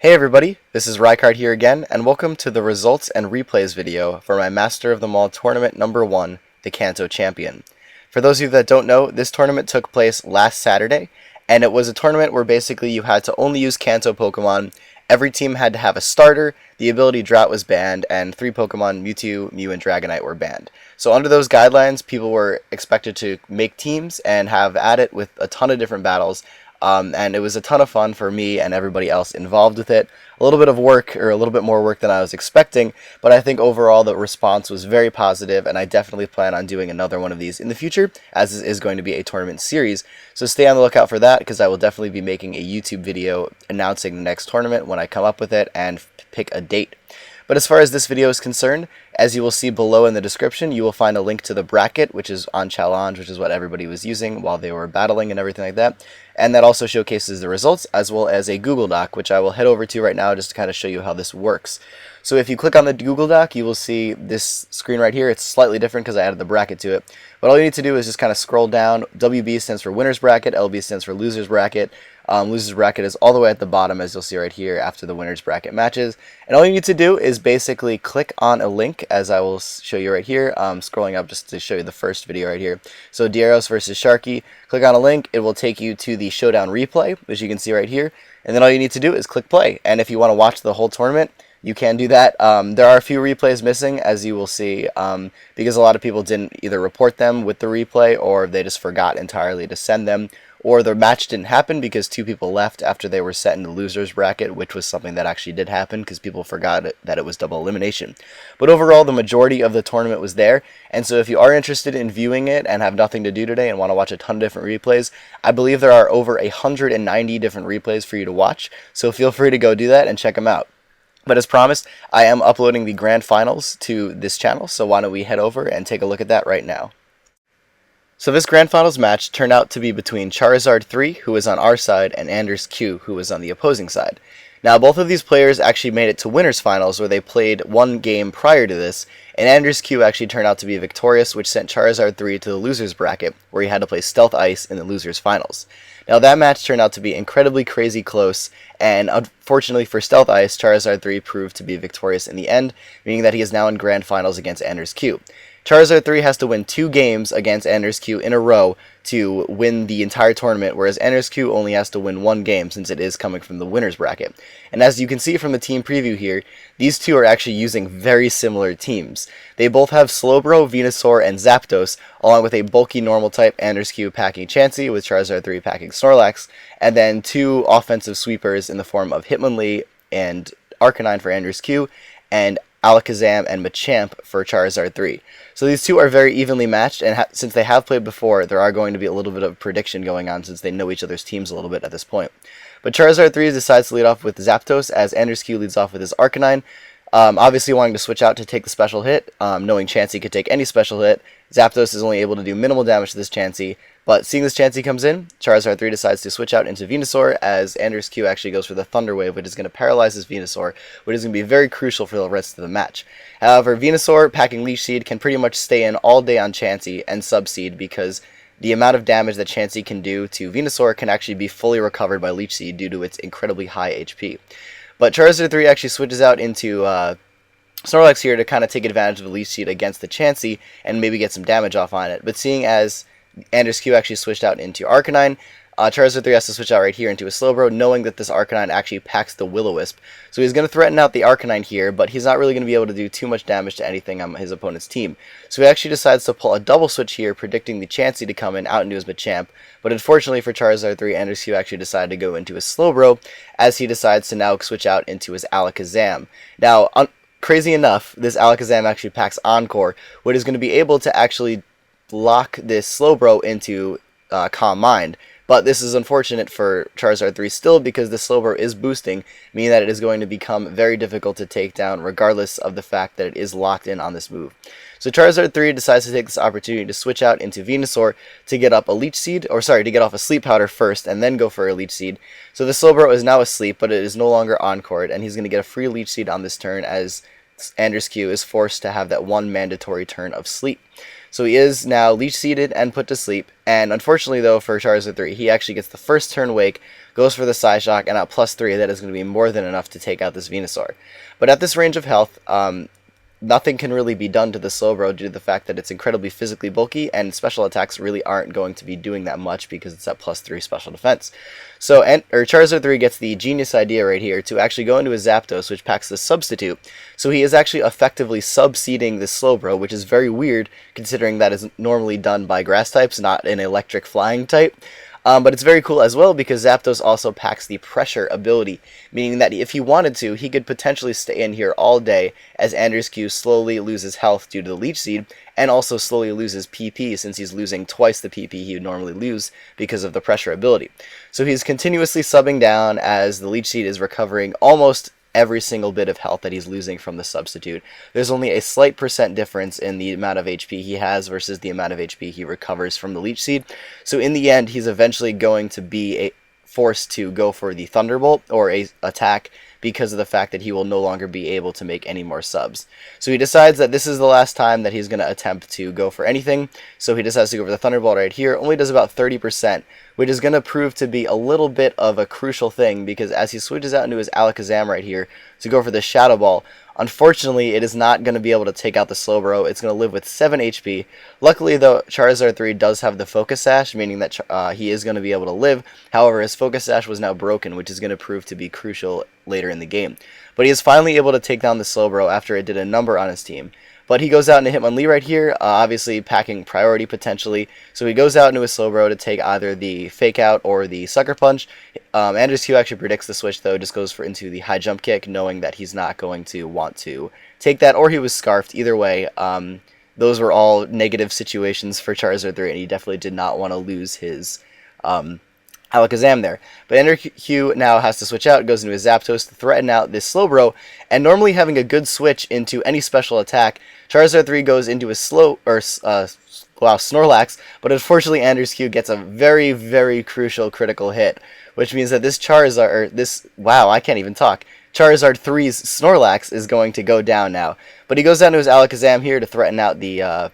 Hey everybody, this is Rykard here again, and welcome to the results and replays video for my Master of them All tournament number 1, the Kanto Champion. For those of you that don't know, this tournament took place last Saturday, and it was a tournament where basically you had to only use Kanto Pokemon. Every team had to have a starter, the ability Drought was banned, and 3 Pokemon, Mewtwo, Mew, and Dragonite were banned. So under those guidelines, people were expected to make teams and have at it with a ton of different battles. And it was a ton of fun for me and everybody else involved with it. A little bit of work, or a little bit more work than I was expecting, but I think overall the response was very positive, and I definitely plan on doing another one of these in the future, as this is going to be a tournament series. So stay on the lookout for that, because I will definitely be making a YouTube video announcing the next tournament when I come up with it and pick a date. But as far as this video is concerned, as you will see below in the description, you will find a link to the bracket, which is on challenge, which is what everybody was using while they were battling and everything like that. And that also showcases the results, as well as a Google Doc, which I will head over to right now just to kind of show you how this works. So if you click on the Google Doc, you will see this screen right here. It's slightly different because I added the bracket to it. But all you need to do is just kind of scroll down. WB stands for winner's bracket, LB stands for loser's bracket. Loser's bracket is all the way at the bottom, as you'll see right here, after the winner's bracket matches. And all you need to do is basically click on a link, as I will show you right here. Scrolling up just to show you the first video right here. So Dieros versus Sharky. Click on a link. It will take you to the showdown replay, which you can see right here. And then all you need to do is click play. And if you want to watch the whole tournament, you can do that. There are a few replays missing, as you will see, because a lot of people didn't either report them with the replay, or they just forgot entirely to send them, or the match didn't happen because 2 people left after they were set in the loser's bracket, which was something that actually did happen because people forgot that it was double elimination. But overall, the majority of the tournament was there, and so if you are interested in viewing it and have nothing to do today and want to watch a ton of different replays, I believe there are over 190 different replays for you to watch, so feel free to go do that and check them out. But as promised, I am uploading the grand finals to this channel, so why don't we head over and take a look at that right now. So this grand finals match turned out to be between Charizard 3, who was on our side, and Anders Q, who was on the opposing side. Now, both of these players actually made it to winners finals, where they played one game prior to this, and Anders Q actually turned out to be victorious, which sent Charizard 3 to the losers bracket, where he had to play Stealth Ice in the losers finals. Now, that match turned out to be incredibly crazy close, and unfortunately for Stealth Ice, Charizard 3 proved to be victorious in the end, meaning that he is now in grand finals against Anders Q. Charizard 3 has to win 2 games against Anders Q in a row to win the entire tournament, whereas Anders Q only has to win 1 game since it is coming from the winner's bracket. And as you can see from the team preview here, these two are actually using very similar teams. They both have Slowbro, Venusaur, and Zapdos, along with a bulky normal type Anders Q packing Chansey, with Charizard 3 packing Snorlax, and then 2 offensive sweepers in the form of Hitmonlee and Arcanine for Anders Q, and Alakazam and Machamp for Charizard 3. So these two are very evenly matched, and since they have played before, there are going to be a little bit of prediction going on since they know each other's teams a little bit at this point. But Charizard 3 decides to lead off with Zapdos, as Anders Q leads off with his Arcanine. Obviously wanting to switch out to take the special hit, knowing Chansey could take any special hit. Zapdos is only able to do minimal damage to this Chansey, but seeing this Chansey comes in, Charizard 3 decides to switch out into Venusaur, as Anders Q actually goes for the Thunder Wave, which is going to paralyze this Venusaur, which is going to be very crucial for the rest of the match. However, Venusaur, packing Leech Seed, can pretty much stay in all day on Chansey and Subseed, because the amount of damage that Chansey can do to Venusaur can actually be fully recovered by Leech Seed due to its incredibly high HP. But Charizard 3 actually switches out into Snorlax here to kind of take advantage of the Leech Seed against the Chansey and maybe get some damage off on it. But seeing as Anders Q actually switched out into Arcanine, Charizard 3 has to switch out right here into a Slowbro, knowing that this Arcanine actually packs the Will-O-Wisp. So he's going to threaten out the Arcanine here, but he's not really going to be able to do too much damage to anything on his opponent's team. So he actually decides to pull a double switch here, predicting the Chansey to come in out into his Machamp. But unfortunately for Charizard 3, Anders Q actually decided to go into his Slowbro, as he decides to now switch out into his Alakazam. Now, crazy enough, this Alakazam actually packs Encore, which is going to be able to actually lock this Slowbro into Calm Mind. But this is unfortunate for Charizard 3 still, because the Slowbro is boosting, meaning that it is going to become very difficult to take down, regardless of the fact that it is locked in on this move. So Charizard 3 decides to take this opportunity to switch out into Venusaur to get up a Leech Seed, or sorry, to get off a Sleep Powder first and then go for a Leech Seed. So the Slowbro is now asleep, but it is no longer Encored, and he's going to get a free Leech Seed on this turn, as Anders Q is forced to have that 1 mandatory turn of sleep. So he is now Leech Seeded and put to sleep, and unfortunately though for Charizard 3, he actually gets the first turn wake, goes for the Psyshock, and at +3, that is going to be more than enough to take out this Venusaur. But at this range of health, nothing can really be done to the Slowbro due to the fact that it's incredibly physically bulky, and special attacks really aren't going to be doing that much because it's at +3 special defense. So Charizard 3 gets the genius idea right here to actually go into his Zapdos, which packs the Substitute. So he is actually effectively sub-seeding the Slowbro, which is very weird considering that is normally done by grass types, not an electric flying type. But it's very cool as well because Zapdos also packs the pressure ability, meaning that if he wanted to, he could potentially stay in here all day as Andrews slowly loses health due to the Leech Seed, and also slowly loses PP since he's losing twice the PP he would normally lose because of the pressure ability. So he's continuously subbing down as the Leech Seed is recovering almost every single bit of health that he's losing from the Substitute. There's only a slight % difference in the amount of HP he has versus the amount of HP he recovers from the Leech Seed. So in the end, he's eventually going to be forced to go for the Thunderbolt or a attack because of the fact that he will no longer be able to make any more subs. So he decides that this is the last time that he's going to attempt to go for anything, so he decides to go for the Thunderbolt right here. Only does about 30%, which is going to prove to be a little bit of a crucial thing, because as he switches out into his Alakazam right here to go for the Shadow Ball, unfortunately, it is not going to be able to take out the Slowbro. It's going to live with 7 HP. Luckily, though, Charizard 3 does have the Focus Sash, meaning that he is going to be able to live. However, his Focus Sash was now broken, which is going to prove to be crucial later in the game. But he is finally able to take down the Slowbro after it did a number on his team. But he goes out into Hitmonlee right here, obviously packing priority potentially. So he goes out into his Slowbro to take either the Fake Out or the Sucker Punch. Andrews actually predicts the switch though, just goes into the High Jump Kick, knowing that he's not going to want to take that, or he was Scarfed. Either way, those were all negative situations for Charizard 3, and he definitely did not want to lose his Alakazam there. But Andrews now has to switch out, goes into his Zapdos to threaten out this Slowbro, and normally having a good switch into any special attack, Charizard 3 goes into his Snorlax, but unfortunately Andrews gets a very, very crucial critical hit, which means that this Charizard 3's Snorlax is going to go down now. But he goes down to his Alakazam here to threaten out the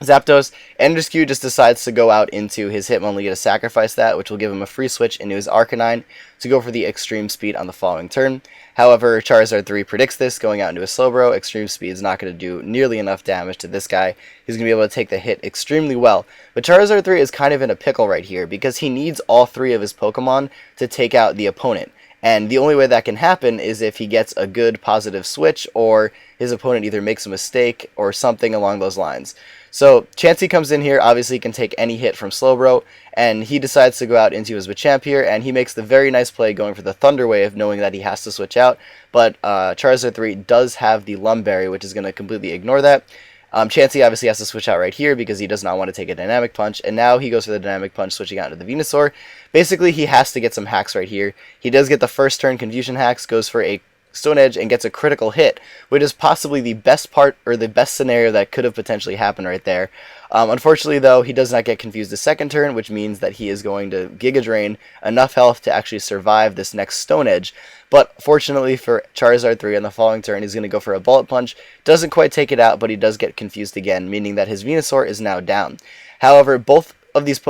Zapdos. Andrews just decides to go out into his Hitmonlee to sacrifice that, which will give him a free switch into his Arcanine to go for the Extreme Speed on the following turn. However, Charizard 3 predicts this, going out into a Slowbro. Extreme Speed is not going to do nearly enough damage to this guy. He's going to be able to take the hit extremely well. But Charizard 3 is kind of in a pickle right here because he needs all 3 of his Pokemon to take out the opponent. And the only way that can happen is if he gets a good positive switch, or his opponent either makes a mistake or something along those lines. So Chansey comes in here, obviously can take any hit from Slowbro, and he decides to go out into his Machamp here, and he makes the very nice play going for the Thunder Wave, knowing that he has to switch out, but Charizard 3 does have the Lumberry, which is going to completely ignore that. Chansey obviously has to switch out right here because he does not want to take a Dynamic Punch, and now he goes for the Dynamic Punch, switching out into the Venusaur. Basically, he has to get some hacks right here. He does get the first turn Confusion Hacks, goes for a Stone Edge, and gets a critical hit, which is possibly the best part, or the best scenario that could have potentially happened right there. Unfortunately, though, he does not get confused the second turn, which means that he is going to Giga Drain enough health to actually survive this next Stone Edge. But fortunately for Charizard 3, on the following turn, he's going to go for a Bullet Punch. Doesn't quite take it out, but he does get confused again, meaning that his Venusaur is now down. However, both of these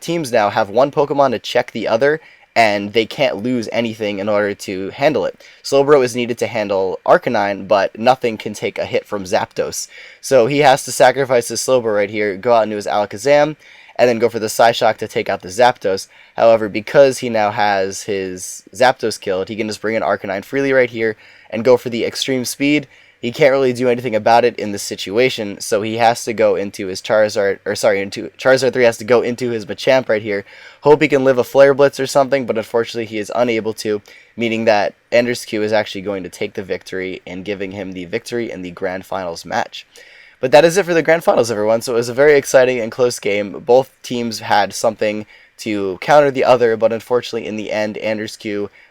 teams now have one Pokemon to check the other, and they can't lose anything in order to handle it. Slowbro is needed to handle Arcanine, but nothing can take a hit from Zapdos. So he has to sacrifice his Slowbro right here, go out into his Alakazam, and then go for the Psyshock to take out the Zapdos. However, because he now has his Zapdos killed, he can just bring in Arcanine freely right here and go for the Extreme Speed. He can't really do anything about it in this situation, so he has to go into his Charizard 3 has to go into his Machamp right here. Hope he can live a Flare Blitz or something, but unfortunately he is unable to, meaning that Andrews is actually going to take the victory and giving him the victory in the Grand Finals match. But that is it for the Grand Finals, everyone. So it was a very exciting and close game. Both teams had something to counter the other, but unfortunately in the end, Andrews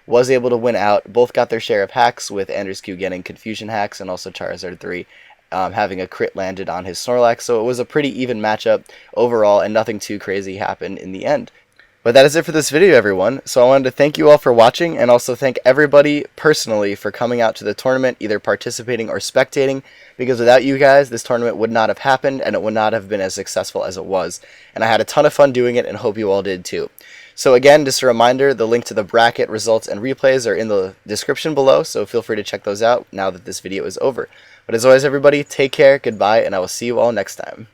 was able to win out. Both got their share of hacks, with Andrews getting Confusion Hacks and also Charizard 3 having a crit landed on his Snorlax. So it was a pretty even matchup overall, and nothing too crazy happened in the end. But that is it for this video, everyone. So I wanted to thank you all for watching, and also thank everybody personally for coming out to the tournament, either participating or spectating, because without you guys, this tournament would not have happened, and it would not have been as successful as it was. And I had a ton of fun doing it, and hope you all did too. So again, just a reminder, the link to the bracket results and replays are in the description below, so feel free to check those out now that this video is over. But as always, everybody, take care, goodbye, and I will see you all next time.